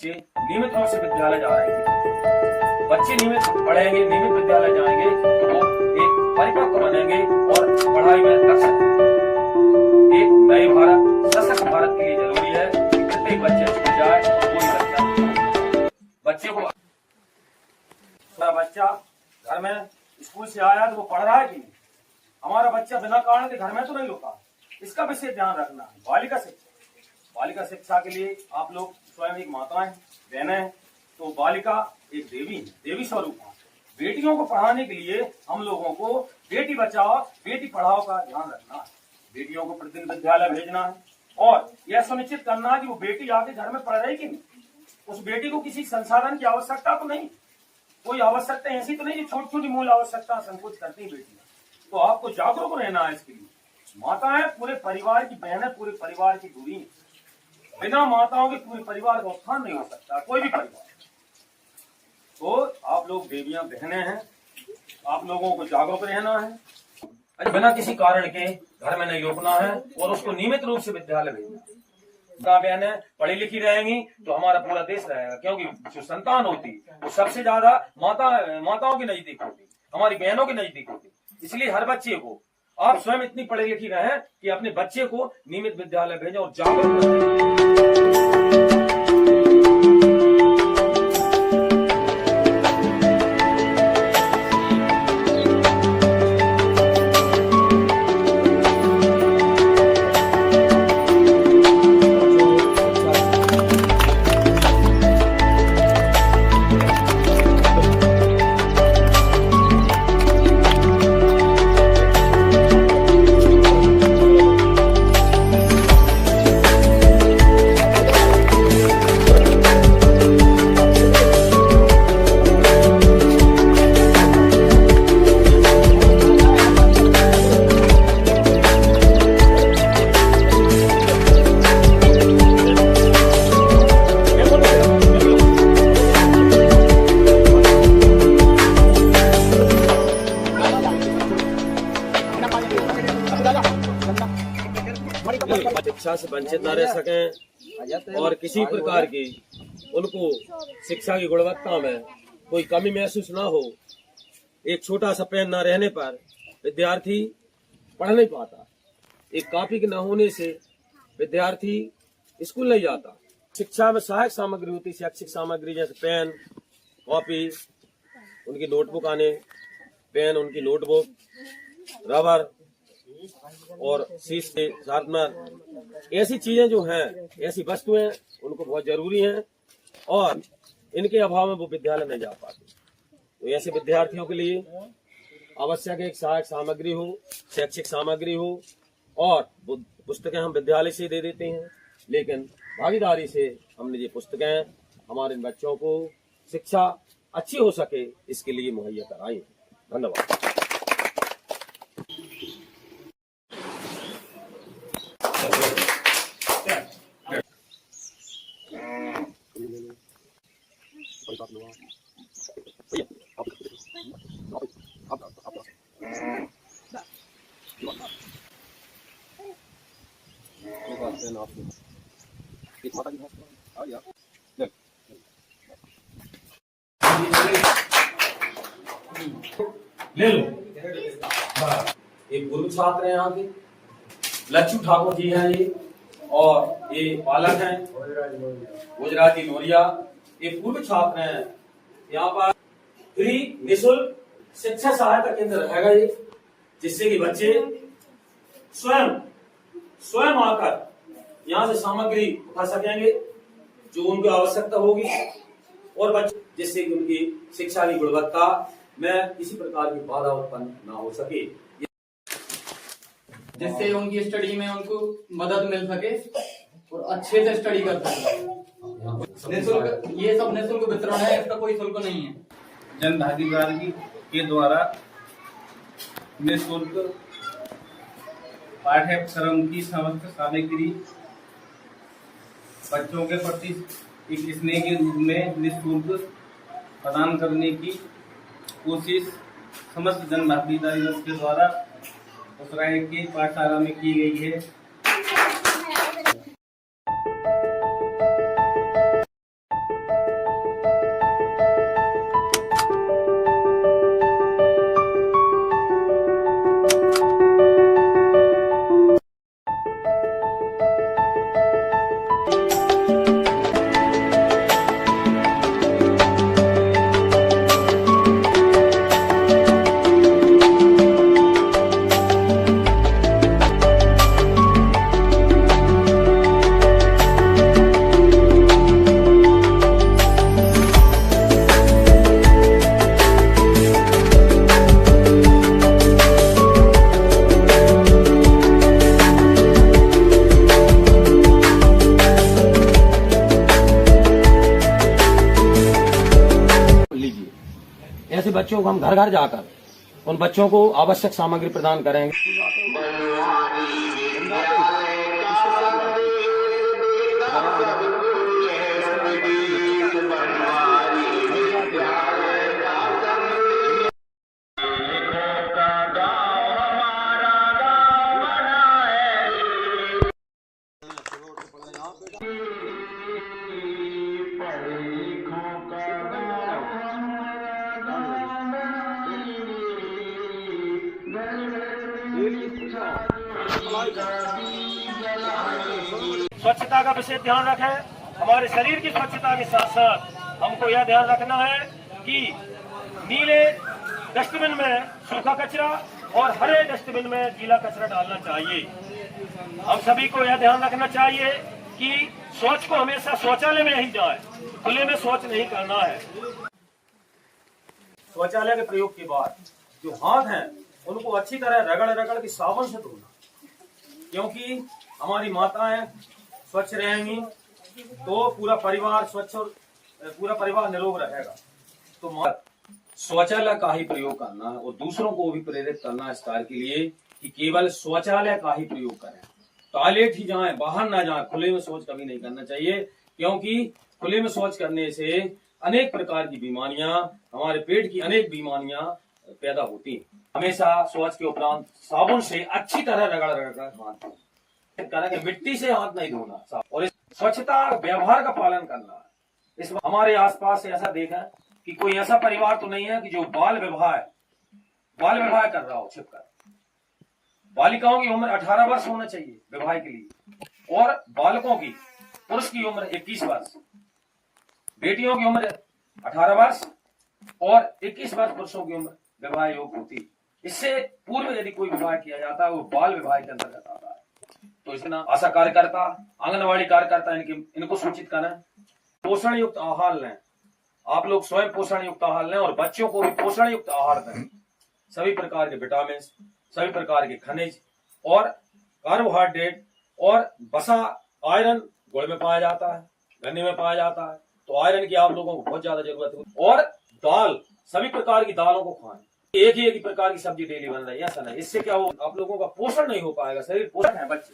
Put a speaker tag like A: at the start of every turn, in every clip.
A: बच्चे नियमित रूप से विद्यालय जा रहे हैं, बच्चे नियमित पढ़ेंगे, नियमित विद्यालय जाएंगे तो वो एक परिपक्व बनेंगे और पढ़ाई में दक्ष। एक नए भारत, सशक्त भारत के लिए जरूरी है कि प्रत्येक बच्चे स्कूल जाए। कोई बच्चे को बच्चा घर में स्कूल से आया तो वो पढ़ रहा है कि नहीं, हमारा बच्चा बिना कारण के घर में तो नहीं रुका, इसका विशेष ध्यान रखना है। बालिका शिक्षा, बालिका शिक्षा के लिए आप लोग स्वयं एक माताएं बहनें, तो बालिका एक देवी, देवी स्वरूप है। बेटियों को पढ़ाने के लिए हम लोगों को बेटी बचाओ बेटी पढ़ाओ का ध्यान रखना है। बेटियों को प्रतिदिन विद्यालय भेजना है और यह सुनिश्चित करना है कि वो बेटी आके घर में पढ़ रही कि नहीं, उस बेटी को किसी संसाधन की आवश्यकता तो नहीं, कोई आवश्यकता ऐसी तो नहीं जो छोटी छोटी मूल आवश्यकता संकोच करती है बेटियां। तो आपको जागरूक रहना है इसके लिए। माताएं पूरे परिवार की बहनें, पूरे परिवार की दूरी, बिना माताओं के पूरे परिवार का उत्थान नहीं हो सकता, कोई भी परिवार। तो आप लोग देवियां बहनें हैं, आप लोगों को जागरूक रहना है, बिना किसी कारण के घर में नहीं रोकना है और उसको नियमित रूप से विद्यालय भेजना है। बहनें पढ़ी लिखी रहेंगी तो हमारा पूरा देश रहेगा, क्योंकि जो संतान होती वो सबसे ज्यादा माताओं के नजदीक होती, हमारी बहनों के नजदीक होती। इसलिए हर बच्चे को आप स्वयं इतनी पढ़ी लिखी रहें कि अपने बच्चे को नियमित विद्यालय भेजें और जागरूक रहें। शिक्षा से वंचित न रह सकें और किसी प्रकार की उनको शिक्षा की गुणवत्ता में कोई कमी महसूस न हो। एक छोटा सा पेन न रहने पर विद्यार्थी पढ़ नहीं पाता, एक कॉपी के न होने से विद्यार्थी स्कूल नहीं जाता। शिक्षा में सहायक सामग्री होती, शैक्षिक सामग्री जैसे पेन, कॉपी, उनकी नोटबुक आने, पेन, उनकी नोटबुक, रबर और शीश के शार्पनर, ऐसी चीजें जो हैं, ऐसी वस्तुएं उनको बहुत जरूरी हैं और इनके अभाव में वो विद्यालय नहीं जा पाते। तो ऐसे विद्यार्थियों के लिए आवश्यक एक सहायक सामग्री हो, शैक्षिक सामग्री हो और पुस्तकें हम विद्यालय से दे देते हैं, लेकिन भागीदारी से हमने ये पुस्तकें हमारे बच्चों को शिक्षा अच्छी हो सके इसके लिए मुहैया कराई। धन्यवाद। ले लो। एक गुरु छात्र हैं यहाँ के, लच्छू ठाकुर जी हैं ये, और ये पालक हैं गुजराती नोरिया, ये पूर्व छात्र हैं। यहाँ पर फ्री निःशुल्क शिक्षा सहायता केंद्र रहेगा ये, जिससे कि बच्चे स्वयं आकर यहाँ से सामग्री उठा सकेंगे जो उनको आवश्यकता होगी और बच्चे, जिससे कि उनकी शिक्षा की गुणवत्ता में किसी प्रकार की बाधा उत्पन्न ना हो सके,
B: जिससे उनकी स्टडी में उनको मदद मिल सके और अच्छे से स्टडी कर सके। निःशुल्क, ये सब निःशुल्क वितरण है, इसका कोई शुल्क नहीं है।
C: जन भागीदारी के द्वारा निःशुल्क पाठ्यक्रम की समस्त सामग्री बच्चों के प्रति एक स्नेह के रूप में निःशुल्क प्रदान करने की कोशिश समस्त जन भागीदारी के द्वारा उसराय की पाठशाला में की गई है।
A: ऐसे बच्चों को हम घर घर जाकर उन बच्चों को आवश्यक सामग्री प्रदान करेंगे। स्वच्छता का विशेष ध्यान रखें। हमारे शरीर की स्वच्छता के साथ साथ हमको यह ध्यान रखना है कि नीले डस्टबिन में सूखा कचरा और हरे डस्टबिन में गीला कचरा डालना चाहिए। हम सभी को यह ध्यान रखना चाहिए कि शौच को हमेशा शौचालय में ही जाए, खुले में शौच नहीं करना है। शौचालय के प्रयोग के बाद जो हाथ हैं उनको अच्छी तरह रगड़ रगड़ के साबुन से धोना, क्योंकि हमारी माताएं स्वच्छ रहेंगी तो पूरा परिवार स्वच्छ और पूरा परिवार निरोग रहेगा। तो शौचालय का ही प्रयोग करना और दूसरों को भी प्रेरित करना इस कार्य के लिए कि केवल शौचालय का ही प्रयोग करें, टॉयलेट ही जाएं, बाहर ना जाएं। खुले में शौच कभी नहीं करना चाहिए, क्योंकि खुले में शौच करने से अनेक प्रकार की बीमारियां, हमारे पेट की अनेक बीमारियां पैदा होती हैं। हमेशा शौच के उपरांत साबुन से अच्छी तरह रगड़ रगड़ हाथ करें, मिट्टी से हाथ नहीं धोना और इस स्वच्छता व्यवहार का पालन करना। इस हमारे आसपास ऐसा देखा कि कोई ऐसा परिवार तो नहीं है कि जो बाल विवाह कर रहा हो छिपकर। बालिकाओं की उम्र 18 वर्ष होना चाहिए विवाह के लिए और बालकों की, पुरुष की उम्र 21 वर्ष, बेटियों की उम्र 18 वर्ष और 21 वर्ष पुरुषों की उम्र विवाह योग्य होती। इससे पूर्व यदि कोई विवाह किया जाता है वो बाल विवाह के अंतर्गत आता है। तो इसमें आशा कार्यकर्ता, आंगनवाड़ी कार्यकर्ता इनको सूचित करें। पोषण युक्त आहार लें, आप लोग स्वयं पोषण युक्त आहार लें और बच्चों को भी पोषण युक्त आहार दें। सभी प्रकार के विटामिन, सभी प्रकार के खनिज और कार्बोहाइड्रेट और वसा, आयरन गुड़ में पाया जाता है, गन्ने में पाया जाता है, तो आयरन की आप लोगों को बहुत ज्यादा जरूरत है। और दाल, सभी प्रकार की दालों को खाएं। एक ही प्रकार की सब्जी डेली बन रही है, ऐसा नहीं। इससे क्या हो, आप लोगों का पोषण नहीं हो पाएगा। शरीर पोषण है, बच्चे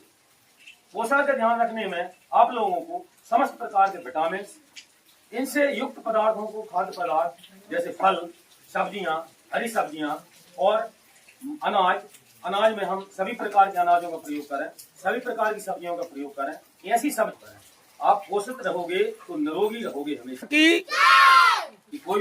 A: पोषण का ध्यान रखने में आप लोगों को समस्त प्रकार के विटामिन, इनसे युक्त पदार्थों को, खाद्य पदार्थ जैसे फल, सब्जियां, हरी सब्जियां और अनाज में हम सभी प्रकार के अनाजों का प्रयोग करें, सभी प्रकार की सब्जियों का प्रयोग करें। ऐसी सब्जी करें, आप पोषित रहोगे तो निरोगी रहोगे हमेशा। कोई